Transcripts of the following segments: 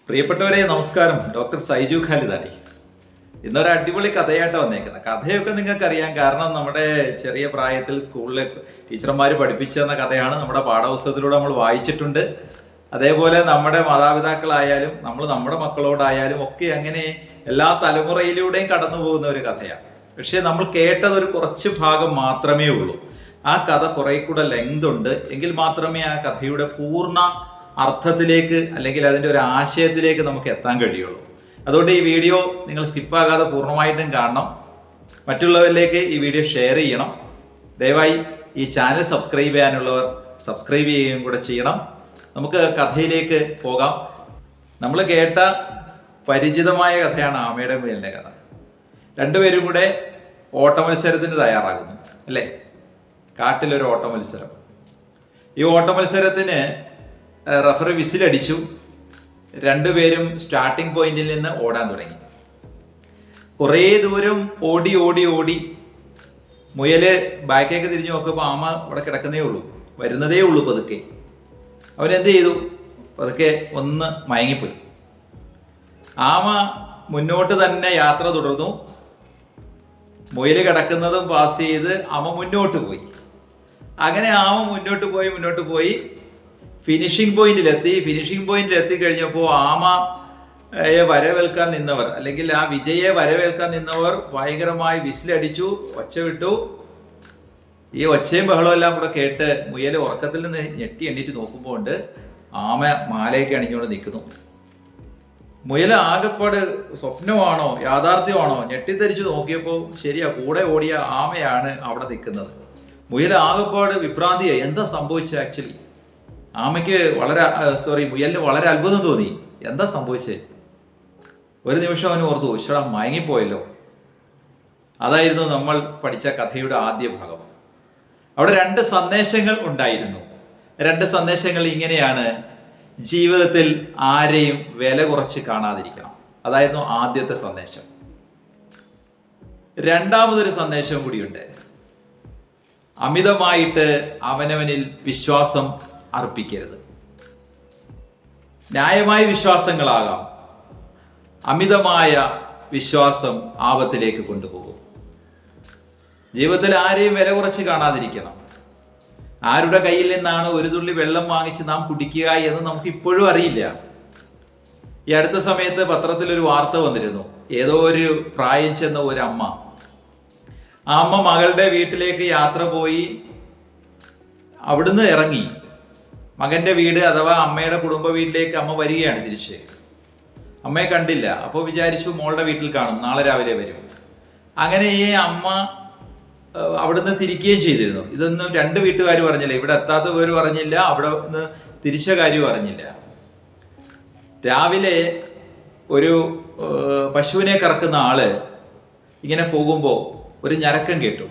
പ്രിയപ്പെട്ടവരെ നമസ്കാരം. ഡോക്ടർ സൈജു ഖാലിദാണ്. ഇന്നൊരു അടിപൊളി കഥയായിട്ട് വന്നേക്കുന്നത്. കഥയൊക്കെ നിങ്ങൾക്കറിയാം, കാരണം നമ്മുടെ ചെറിയ പ്രായത്തിൽ സ്കൂളിലെ ടീച്ചർമാർ പഠിപ്പിച്ചു തന്ന കഥയാണ്. നമ്മുടെ പാഠപുസ്തകത്തിലൂടെ നമ്മൾ വായിച്ചിട്ടുണ്ട്. അതേപോലെ നമ്മുടെ മാതാപിതാക്കളായാലും നമ്മുടെ മക്കളോടായാലും ഒക്കെ അങ്ങനെ എല്ലാ തലമുറയിലൂടെയും കടന്നു പോകുന്ന ഒരു കഥയാണ്. പക്ഷേ നമ്മൾ കേട്ടത് ഒരു കുറച്ച് ഭാഗം മാത്രമേ ഉള്ളൂ. ആ കഥ കുറെ കൂടെ ലെങ്ത് ഉണ്ട്. എങ്കിൽ മാത്രമേ ആ കഥയുടെ പൂർണ്ണ അർത്ഥത്തിലേക്ക് അല്ലെങ്കിൽ അതിൻ്റെ ഒരു ആശയത്തിലേക്ക് നമുക്ക് എത്താൻ കഴിയുള്ളൂ. അതുകൊണ്ട് ഈ വീഡിയോ നിങ്ങൾ സ്കിപ്പാകാതെ പൂർണ്ണമായിട്ടും കാണണം. മറ്റുള്ളവരിലേക്ക് ഈ വീഡിയോ ഷെയർ ചെയ്യണം. ദയവായി ഈ ചാനൽ സബ്സ്ക്രൈബ് ചെയ്യാനുള്ളവർ സബ്സ്ക്രൈബ് ചെയ്യുകയും കൂടെ ചെയ്യണം. നമുക്ക് കഥയിലേക്ക് പോകാം. നമ്മൾ കേട്ട പരിചിതമായ കഥയാണ് ആമയുടെ മുയലിൻ്റെ കഥ. രണ്ടുപേരും കൂടെ ഓട്ടമത്സരത്തിന് തയ്യാറാകുന്നു, അല്ലേ? കാട്ടിലൊരു ഓട്ടമത്സരം. ഈ ഓട്ടമത്സരത്തിന് റഫറി വിസിലടിച്ചു. രണ്ടുപേരും സ്റ്റാർട്ടിംഗ് പോയിന്റിൽ നിന്ന് ഓടാൻ തുടങ്ങി. കുറേ ദൂരം ഓടി ഓടി ഓടി മുയല് ബാക്കേക്ക് തിരിഞ്ഞു നോക്കുമ്പോൾ ആമ അവിടെ കിടക്കുന്നേ ഉള്ളൂ, വരുന്നതേ ഉള്ളൂ പതുക്കെ. അവനെന്ത് ചെയ്തു? പതുക്കെ ഒന്ന് മയങ്ങിപ്പോയി. ആമ മുന്നോട്ട് തന്നെ യാത്ര തുടർന്നു. മുയല് കിടക്കുന്നതും പാസ് ചെയ്ത് ആമ മുന്നോട്ട് പോയി. അങ്ങനെ ആമ മുന്നോട്ട് പോയി ഫിനിഷിംഗ് പോയിന്റിലെത്തി കഴിഞ്ഞപ്പോൾ ആമയെ വരവേൽക്കാൻ നിന്നവർ, അല്ലെങ്കിൽ ആ വിജയെ വരവേൽക്കാൻ നിന്നവർ ഭയങ്കരമായി വിസിലടിച്ചു, ഒച്ച വിട്ടു. ഈ ഒച്ചയും ബഹളവും എല്ലാം കൂടെ കേട്ട് മുയൽ ഉറക്കത്തിൽ നിന്ന് ഞെട്ടി എണ്ണീറ്റ് നോക്കുമ്പോൾ ഉണ്ട് ആമ മാലയൊക്കെ അണിഞ്ഞുകൊണ്ട് നിൽക്കുന്നു. മുയൽ ആകെപ്പാട് സ്വപ്നമാണോ യാഥാർത്ഥ്യമാണോ ഞെട്ടിത്തെരിച്ച് നോക്കിയപ്പോൾ ശരിയാ, കൂടെ ഓടിയ ആമയാണ് അവിടെ നിൽക്കുന്നത്. മുയൽ ആകെപ്പാട് വിഭ്രാന്തിയായി. എന്താ സംഭവിച്ചത്? ആക്ച്വലി മുയലിന് വളരെ അത്ഭുതം തോന്നി. എന്താ സംഭവിച്ചത്? ഒരു നിമിഷം അവന് ഓർത്തു, ഈശ്വരാ, മയങ്ങിപ്പോയല്ലോ. അതായിരുന്നു നമ്മൾ പഠിച്ച കഥയുടെ ആദ്യ ഭാഗം. അവിടെ രണ്ട് സന്ദേശങ്ങൾ ഉണ്ടായിരുന്നു. രണ്ട് സന്ദേശങ്ങൾ ഇങ്ങനെയാണ്: ജീവിതത്തിൽ ആരെയും വില കുറച്ച് കാണാതിരിക്കണം. അതായിരുന്നു ആദ്യത്തെ സന്ദേശം. രണ്ടാമതൊരു സന്ദേശം കൂടിയുണ്ട്. അമിതമായിട്ട് അവനവനിൽ വിശ്വാസം അർപ്പിക്കരുത്. ന്യായമായ വിശ്വാസങ്ങളാകാം, അമിതമായ വിശ്വാസം ആപത്തിലേക്ക് കൊണ്ടുപോകും. ജീവിതത്തിൽ ആരെയും വില കുറച്ച് കാണാതിരിക്കണം. ആരുടെ കയ്യിൽ നിന്നാണ് ഒരു തുള്ളി വെള്ളം വാങ്ങിച്ച് നാം കുടിക്കുക എന്ന് നമുക്ക് ഇപ്പോഴും അറിയില്ല. ഈ അടുത്ത സമയത്ത് പത്രത്തിലൊരു വാർത്ത വന്നിരുന്നു. ഏതോ ഒരു പ്രായം ചെന്ന ഒരു അമ്മ, ആ അമ്മ മകളുടെ വീട്ടിലേക്ക് യാത്ര പോയി. അവിടുന്ന് ഇറങ്ങി മകന്റെ വീട് അഥവാ അമ്മയുടെ കുടുംബ വീട്ടിലേക്ക് അമ്മ വരികയാണ് തിരിച്ച്. അമ്മയെ കണ്ടില്ല. അപ്പോൾ വിചാരിച്ചു മോളുടെ വീട്ടിൽ കാണും, നാളെ രാവിലെ വരും. അങ്ങനെ ഈ അമ്മ അവിടുന്ന് തിരിക്കുകയും ചെയ്തിരുന്നു. ഇതൊന്നും രണ്ട് വീട്ടുകാരും അറിഞ്ഞില്ല. ഇവിടെ എത്താത്ത പേരും അറിഞ്ഞില്ല, അവിടെ നിന്ന് തിരിച്ച കാര്യവും അറിഞ്ഞില്ല. രാവിലെ ഒരു പശുവിനെ കറക്കുന്ന ആള് ഇങ്ങനെ പോകുമ്പോൾ ഒരു ഞരക്കം കേട്ടു.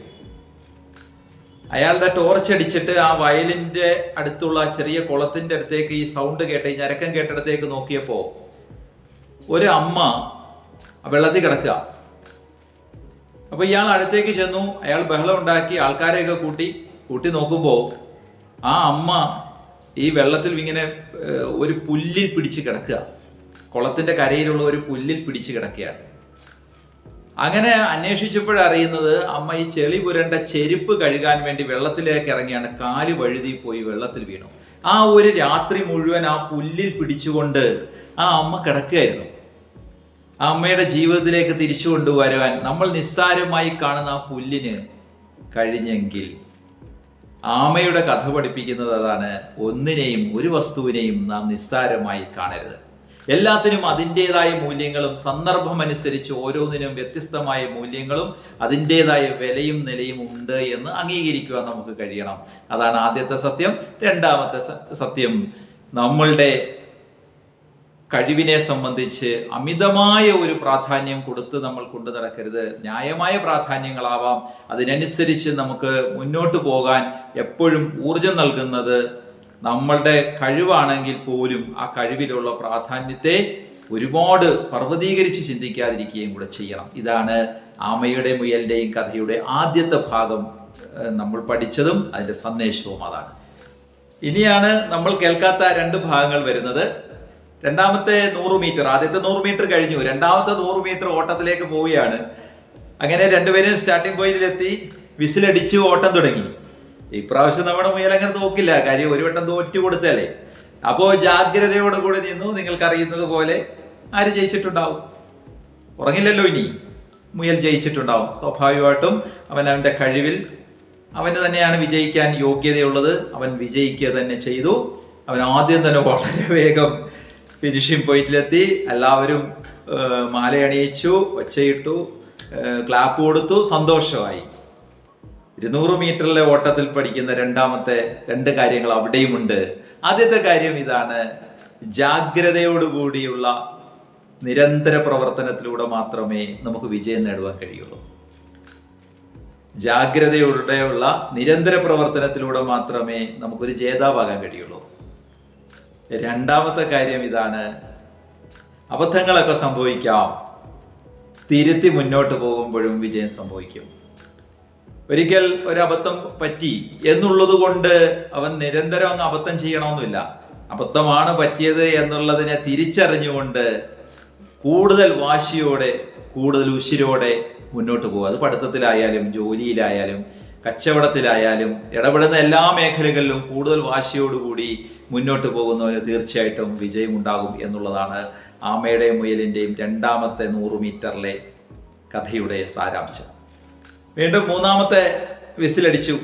അയാളുടെ ടോർച്ച് അടിച്ചിട്ട് ആ വയലിന്റെ അടുത്തുള്ള ചെറിയ കുളത്തിന്റെ അടുത്തേക്ക് ഈ സൗണ്ട് കേട്ട, ഈ ഞരക്കം കേട്ടിടത്തേക്ക് നോക്കിയപ്പോൾ ഒരു അമ്മ വെള്ളത്തിൽ കിടക്കുക. അപ്പൊ ഇയാൾ അടുത്തേക്ക് ചെന്നു. അയാൾ ബഹളം ഉണ്ടാക്കി, ആൾക്കാരെയൊക്കെ കൂട്ടി നോക്കുമ്പോൾ ആ അമ്മ ഈ വെള്ളത്തിൽ ഇങ്ങനെ ഒരു പുല്ലിൽ പിടിച്ച് കിടക്കുക. കുളത്തിന്റെ കരയിലുള്ള ഒരു പുല്ലിൽ പിടിച്ച് കിടക്കുകയാണ്. അങ്ങനെ അന്വേഷിച്ചപ്പോഴറിയുന്നത് അമ്മ ഈ ചെളി പുരണ്ട ചെരുപ്പ് കഴുകാൻ വേണ്ടി വെള്ളത്തിലേക്ക് ഇറങ്ങിയാണ്. കാല് വഴുതി പോയി വെള്ളത്തിൽ വീണു. ആ ഒരു രാത്രി മുഴുവൻ ആ പുല്ലിൽ പിടിച്ചുകൊണ്ട് ആ അമ്മ കിടക്കുകയായിരുന്നു. ആ അമ്മയുടെ ജീവിതത്തിലേക്ക് തിരിച്ചു കൊണ്ടുവരുവാൻ നമ്മൾ നിസ്സാരമായി കാണുന്ന ആ പുല്ലിന് കഴിഞ്ഞെങ്കിൽ, ആമയുടെ കഥ പഠിപ്പിക്കുന്നത് അതാണ്. ഒന്നിനെയും ഒരു വസ്തുവിനെയും നാം നിസ്സാരമായി കാണരുത്. എല്ലാത്തിനും അതിൻ്റെതായ മൂല്യങ്ങളും സന്ദർഭമനുസരിച്ച് ഓരോന്നിനും വ്യത്യസ്തമായ മൂല്യങ്ങളും അതിൻ്റെതായ വിലയും നിലയും ഉണ്ട് എന്ന് അംഗീകരിക്കുവാൻ നമുക്ക് കഴിയണം. അതാണ് ആദ്യത്തെ സത്യം. രണ്ടാമത്തെ സത്യം, നമ്മളുടെ കഴിവിനെ സംബന്ധിച്ച് അമിതമായ ഒരു പ്രാധാന്യം കൊടുത്ത് നമ്മൾ കൊണ്ടു നടക്കരുത്. ന്യായമായ പ്രാധാന്യങ്ങളാവാം. അതിനനുസരിച്ച് നമുക്ക് മുന്നോട്ട് പോകാൻ എപ്പോഴും ഊർജം നൽകുന്നത് നമ്മളുടെ കഴിവാണെങ്കിൽ പോലും ആ കഴിവിലുള്ള പ്രാധാന്യത്തെ ഒരുപാട് പർവ്വതീകരിച്ച് ചിന്തിക്കാതിരിക്കുകയും കൂടെ ചെയ്യണം. ഇതാണ് ആമയുടെ മുയലിൻ്റെയും കഥയുടെ ആദ്യത്തെ ഭാഗം നമ്മൾ പഠിച്ചതും അതിൻ്റെ സന്ദേശവും അതാണ്. ഇനിയാണ് നമ്മൾ കേൾക്കാത്ത രണ്ട് ഭാഗങ്ങൾ വരുന്നത്. രണ്ടാമത്തെ 100 മീറ്റർ, ആദ്യത്തെ 100 മീറ്റർ കഴിഞ്ഞു, രണ്ടാമത്തെ 100 മീറ്റർ ഓട്ടത്തിലേക്ക് പോവുകയാണ്. അങ്ങനെ രണ്ടുപേരും സ്റ്റാർട്ടിംഗ് പോയിന്റിലെത്തി, വിസിലടിച്ചു, ഓട്ടം തുടങ്ങി. ഇപ്രാവശ്യം നമ്മുടെ മുയൽ അങ്ങനെ നോക്കില്ല, കാര്യം ഒരു വട്ടം തോറ്റു കൊടുത്തല്ലേ. അപ്പോൾ ജാഗ്രതയോടുകൂടി നിന്നു. നിങ്ങൾക്കറിയുന്നത് പോലെ ആര് ജയിച്ചിട്ടുണ്ടാവും? ഉറങ്ങില്ലല്ലോ ഇനി. മുയൽ ജയിച്ചിട്ടുണ്ടാവും. സ്വാഭാവികമായിട്ടും അവൻ്റെ കഴിവിൽ അവന് തന്നെയാണ് വിജയിക്കാൻ യോഗ്യതയുള്ളത്. അവൻ വിജയിക്കുക തന്നെ ചെയ്തു. അവൻ ആദ്യം തന്നെ വളരെ വേഗം ഫിനിഷിംഗ് പോയിന്റിലെത്തി. എല്ലാവരും മാലയണിയിച്ചു, ഒച്ചയിട്ടു, ക്ലാപ്പ് കൊടുത്തു, സന്തോഷമായി. 200 മീറ്ററിലെ ഓട്ടത്തിൽ പഠിക്കുന്ന രണ്ടാമത്തെ 2 കാര്യങ്ങൾ അവിടെയുമുണ്ട്. ആദ്യത്തെ കാര്യം ഇതാണ്: ജാഗ്രതയോടുകൂടിയുള്ള നിരന്തര പ്രവർത്തനത്തിലൂടെ മാത്രമേ നമുക്ക് വിജയം നേടുവാൻ കഴിയുള്ളൂ. ജാഗ്രതയോടെയുള്ള നിരന്തര പ്രവർത്തനത്തിലൂടെ മാത്രമേ നമുക്കൊരു ജേതാവാകാൻ കഴിയുള്ളൂ. രണ്ടാമത്തെ കാര്യം ഇതാണ്: അബദ്ധങ്ങളൊക്കെ സംഭവിക്കാം, തിരുത്തി മുന്നോട്ട് പോകുമ്പോഴും വിജയം സംഭവിക്കും. ഒരിക്കൽ ഒരു അബദ്ധം പറ്റി എന്നുള്ളത് കൊണ്ട് അവൻ നിരന്തരം അങ്ങ് അബദ്ധം ചെയ്യണമെന്നില്ല. അബദ്ധമാണ് പറ്റിയത് എന്നുള്ളതിനെ തിരിച്ചറിഞ്ഞുകൊണ്ട് കൂടുതൽ വാശിയോടെ, കൂടുതൽ ഉശിരോടെ മുന്നോട്ട് പോകുക. അത് പഠിത്തത്തിലായാലും ജോലിയിലായാലും കച്ചവടത്തിലായാലും ഇടപെടുന്ന എല്ലാ മേഖലകളിലും കൂടുതൽ വാശിയോടുകൂടി മുന്നോട്ട് പോകുന്നവന് തീർച്ചയായിട്ടും വിജയമുണ്ടാകും എന്നുള്ളതാണ് ആമയുടെയും മുയലിൻ്റെയും രണ്ടാമത്തെ 100 മീറ്ററിലെ കഥയുടെ സാരാംശം. വീണ്ടും മൂന്നാമത്തെ വിസിലടിച്ചു.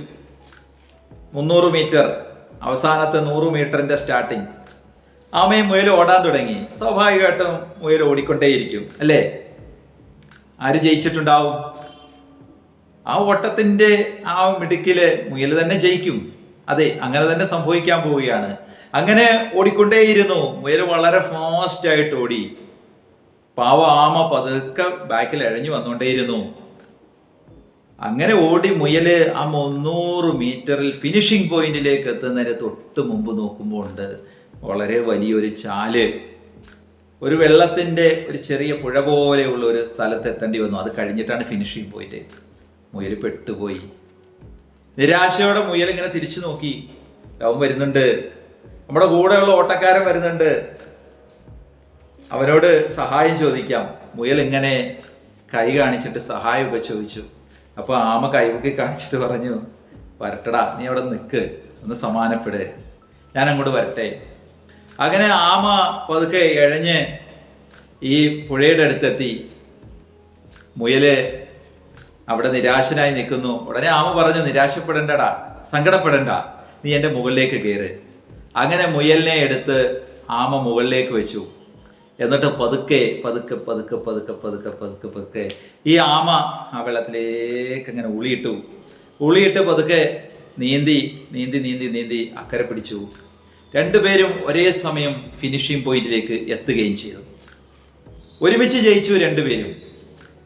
300 മീറ്റർ, അവസാനത്തെ 100 മീറ്ററിന്റെ സ്റ്റാർട്ടിങ്. ആമയും മുയലും ഓടാൻ തുടങ്ങി. സ്വാഭാവികമായിട്ടും മുയൽ ഓടിക്കൊണ്ടേയിരിക്കും, അല്ലേ? ആര് ജയിച്ചിട്ടുണ്ടാവും? ആ ഓട്ടത്തിന്റെ ആ മിടുക്കില് മുയൽ തന്നെ ജയിക്കും. അതെ, അങ്ങനെ തന്നെ സംഭവിക്കാൻ പോവുകയാണ്. അങ്ങനെ ഓടിക്കൊണ്ടേയിരുന്നു. മുയൽ വളരെ ഫാസ്റ്റ് ആയിട്ട് ഓടി. പാവ ആമ പതുക്കെ ബാക്കിൽ ഇഴഞ്ഞു വന്നുകൊണ്ടേയിരുന്നു. അങ്ങനെ ഓടി മുയല് ആ 300 മീറ്ററിൽ ഫിനിഷിംഗ് പോയിന്റിലേക്ക് എത്തുന്നതിന് തൊട്ട് മുമ്പ് നോക്കുമ്പോൾ ഉണ്ട് വളരെ വലിയൊരു ചാല്. ഒരു വെള്ളത്തിന്റെ ഒരു ചെറിയ പുഴ പോലെയുള്ള ഒരു സ്ഥലത്ത് എത്തേണ്ടി വന്നു. അത് കഴിഞ്ഞിട്ടാണ് ഫിനിഷിംഗ് പോയിന്റ്. മുയൽ പെട്ടുപോയി. നിരാശയോടെ മുയൽ ഇങ്ങനെ തിരിച്ചു നോക്കി. അവൻ വരുന്നുണ്ട്, നമ്മുടെ കൂടെയുള്ള ഓട്ടക്കാരൻ വരുന്നുണ്ട്, അവനോട് സഹായം ചോദിക്കാം. മുയൽ ഇങ്ങനെ കൈ കാണിച്ചിട്ട് സഹായമൊക്കെ ചോദിച്ചു. അപ്പൊ ആമ കൈവക്കി കാണിച്ചിട്ട് പറഞ്ഞു, വരട്ടടാ, നീ അവിടെ നിൽക്ക്, ഒന്ന് സമാനപ്പെട്, ഞാൻ അങ്ങോട്ട് വരട്ടെ. അങ്ങനെ ആമ പതുക്കെ ഇഴഞ്ഞ് ഈ പുഴയുടെ അടുത്തെത്തി. മുയല് അവിടെ നിരാശനായി നിൽക്കുന്നു. ഉടനെ ആമ പറഞ്ഞു, നിരാശപ്പെടണ്ടടാ, സങ്കടപ്പെടണ്ട, നീ എൻ്റെ മുകളിലേക്ക് കയറ്. അങ്ങനെ മുയലിനെ എടുത്ത് ആമ മുകളിലേക്ക് വെച്ചു. എന്നിട്ട് പതുക്കെ പതുക്കെ പതുക്കെ പതുക്കെ പതുക്കെ പതുക്കെ പതുക്കെ ഈ ആമ ആ വെള്ളത്തിലേക്ക് അങ്ങനെ ഉളിയിട്ട് പതുക്കെ നീന്തി നീന്തി നീന്തി നീന്തി അക്കരെ പിടിച്ചു. രണ്ടുപേരും ഒരേ സമയം ഫിനിഷിംഗ് പോയിന്റിലേക്ക് എത്തുകയും ചെയ്തു. ഒരുമിച്ച് ജയിച്ചു രണ്ടുപേരും.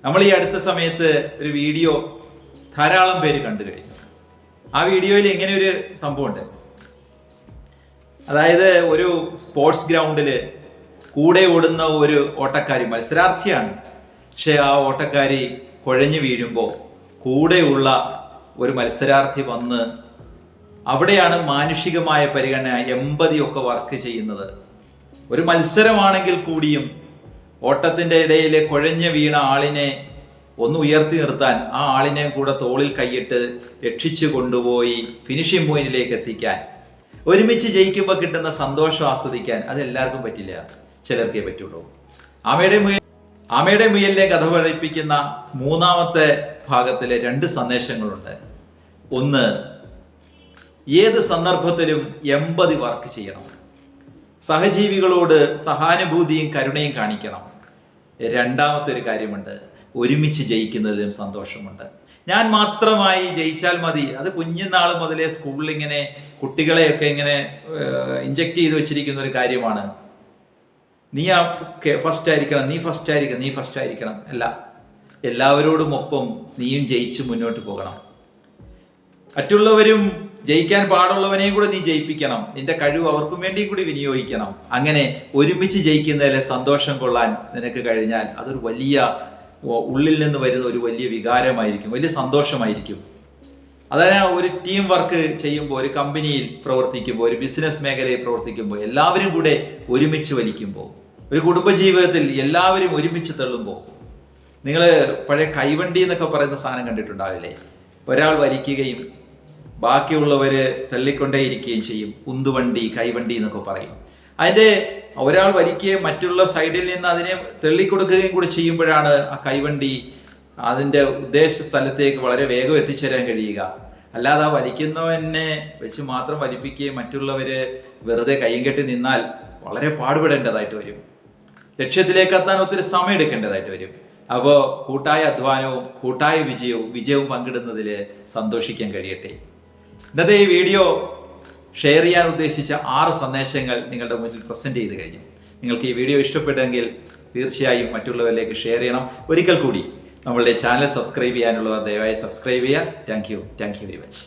നമ്മൾ ഈ അടുത്ത സമയത്ത് ഒരു വീഡിയോ ധാരാളം പേര് കണ്ടു കഴിഞ്ഞു. ആ വീഡിയോയിൽ ഇങ്ങനെ ഒരു സംഭവമുണ്ട്. അതായത് ഒരു സ്പോർട്സ് ഗ്രൗണ്ടില് കൂടെ ഓടുന്ന ഒരു ഓട്ടക്കാരി, മത്സരാർത്ഥിയാണ്, പക്ഷെ ആ ഓട്ടക്കാരി കുഴഞ്ഞു വീഴുമ്പോൾ കൂടെയുള്ള ഒരു മത്സരാർത്ഥി വന്ന് അവിടെയാണ് മാനുഷികമായ പരിഗണന, എമ്പതി ഒക്കെ വർക്ക് ചെയ്യുന്നത്. ഒരു മത്സരമാണെങ്കിൽ കൂടിയും ഓട്ടത്തിൻ്റെ ഇടയിൽ കുഴഞ്ഞു വീണ ആളിനെ ഒന്ന് ഉയർത്തി നിർത്താൻ, ആ ആളിനെ കൂടെ തോളിൽ കൈയിട്ട് രക്ഷിച്ചു കൊണ്ടുപോയി ഫിനിഷിംഗ് പോയിന്റിലേക്ക് എത്തിക്കാൻ, ഒരുമിച്ച് ജയിക്കുമ്പോൾ കിട്ടുന്ന സന്തോഷം ആസ്വദിക്കാൻ അതെല്ലാവർക്കും പറ്റില്ല, ചിലർക്കേ പറ്റുള്ളൂ. ആമയുടെ മുയലിനെ കഥ പഠിപ്പിക്കുന്ന മൂന്നാമത്തെ ഭാഗത്തിലെ 2 സന്ദേശങ്ങളുണ്ട്. ഒന്ന്, ഏത് സന്ദർഭത്തിലും എമ്പതി വർക്ക് ചെയ്യണം, സഹജീവികളോട് സഹാനുഭൂതിയും കരുണയും കാണിക്കണം. രണ്ടാമത്തെ ഒരു കാര്യമുണ്ട്, ഒരുമിച്ച് ജയിക്കുന്നതിലും സന്തോഷമുണ്ട്. ഞാൻ മാത്രമായി ജയിച്ചാൽ മതി, അത് കുഞ്ഞുനാൾ മുതലേ സ്കൂളിൽ ഇങ്ങനെ കുട്ടികളെയൊക്കെ ഇങ്ങനെ ഇഞ്ചക്ട് ചെയ്ത് വെച്ചിരിക്കുന്ന ഒരു കാര്യമാണ്. നീ ഫസ്റ്റ് ആയിരിക്കണം, നീ ഫസ്റ്റ് ആയിരിക്കണം, നീ ഫസ്റ്റ് ആയിരിക്കണം. അല്ല, എല്ലാവരോടും ഒപ്പം നീയും ജയിച്ച് മുന്നോട്ട് പോകണം. മറ്റുള്ളവരും ജയിക്കാൻ പാടുള്ളവനെയും കൂടെ നീ ജയിപ്പിക്കണം. നിന്റെ കഴിവ് അവർക്കും വേണ്ടിയും കൂടി വിനിയോഗിക്കണം. അങ്ങനെ ഒരുമിച്ച് ജയിക്കുന്നതിലെ സന്തോഷം കൊള്ളാൻ നിനക്ക് കഴിഞ്ഞാൽ അതൊരു വലിയ, ഉള്ളിൽ നിന്ന് വരുന്ന ഒരു വലിയ വികാരമായിരിക്കും, വലിയ സന്തോഷമായിരിക്കും. അതായത് ഒരു ടീം വർക്ക് ചെയ്യുമ്പോൾ, ഒരു കമ്പനിയിൽ പ്രവർത്തിക്കുമ്പോൾ, ഒരു ബിസിനസ് മേഖലയിൽ പ്രവർത്തിക്കുമ്പോൾ, എല്ലാവരും കൂടെ ഒരുമിച്ച് വലിക്കുമ്പോൾ, ഒരു കുടുംബജീവിതത്തിൽ എല്ലാവരും ഒരുമിച്ച് തള്ളുമ്പോൾ, നിങ്ങൾ പഴയ കൈവണ്ടി എന്നൊക്കെ പറയുന്ന സാധനം കണ്ടിട്ടുണ്ടാവില്ലേ? ഒരാൾ വലിക്കുകയും ബാക്കിയുള്ളവർ തള്ളിക്കൊണ്ടേയിരിക്കുകയും ചെയ്യും. ഉന്തുവണ്ടി, കൈവണ്ടി എന്നൊക്കെ പറയും. അതിൻ്റെ ഒരാൾ വലിക്കുകയും മറ്റുള്ള സൈഡിൽ നിന്ന് അതിനെ തള്ളിക്കൊടുക്കുകയും കൂടി ചെയ്യുമ്പോഴാണ് ആ കൈവണ്ടി അതിൻ്റെ ഉദ്ദേശ സ്ഥലത്തേക്ക് വളരെ വേഗം എത്തിച്ചേരാൻ കഴിയുക. അല്ലാതെ ആ വലിക്കുന്നവനെ വെച്ച് മാത്രം വലിപ്പിക്കുകയും മറ്റുള്ളവർ വെറുതെ കൈയും കെട്ടി നിന്നാൽ വളരെ പാടുപെടേണ്ടതായിട്ട് വരും. ലക്ഷ്യത്തിലേക്ക് എത്താൻ ഒത്തിരി സമയം എടുക്കേണ്ടതായിട്ട് വരും. അപ്പോൾ കൂട്ടായ അധ്വാനവും കൂട്ടായ വിജയവും പങ്കിടുന്നതിൽ സന്തോഷിക്കാൻ കഴിയട്ടെ. ഇന്നത്തെ ഈ വീഡിയോ ഷെയർ ചെയ്യാൻ ഉദ്ദേശിച്ച 6 സന്ദേശങ്ങൾ നിങ്ങളുടെ മുന്നിൽ പ്രസന്റ് ചെയ്ത് കഴിഞ്ഞു. നിങ്ങൾക്ക് ഈ വീഡിയോ ഇഷ്ടപ്പെട്ടെങ്കിൽ തീർച്ചയായും മറ്റുള്ളവരിലേക്ക് ഷെയർ ചെയ്യണം. ഒരിക്കൽ കൂടി നമ്മളുടെ ചാനൽ സബ്സ്ക്രൈബ് ചെയ്യാനുള്ളവർ ദയവായി സബ്സ്ക്രൈബ് ചെയ്യുക. Thank you very much.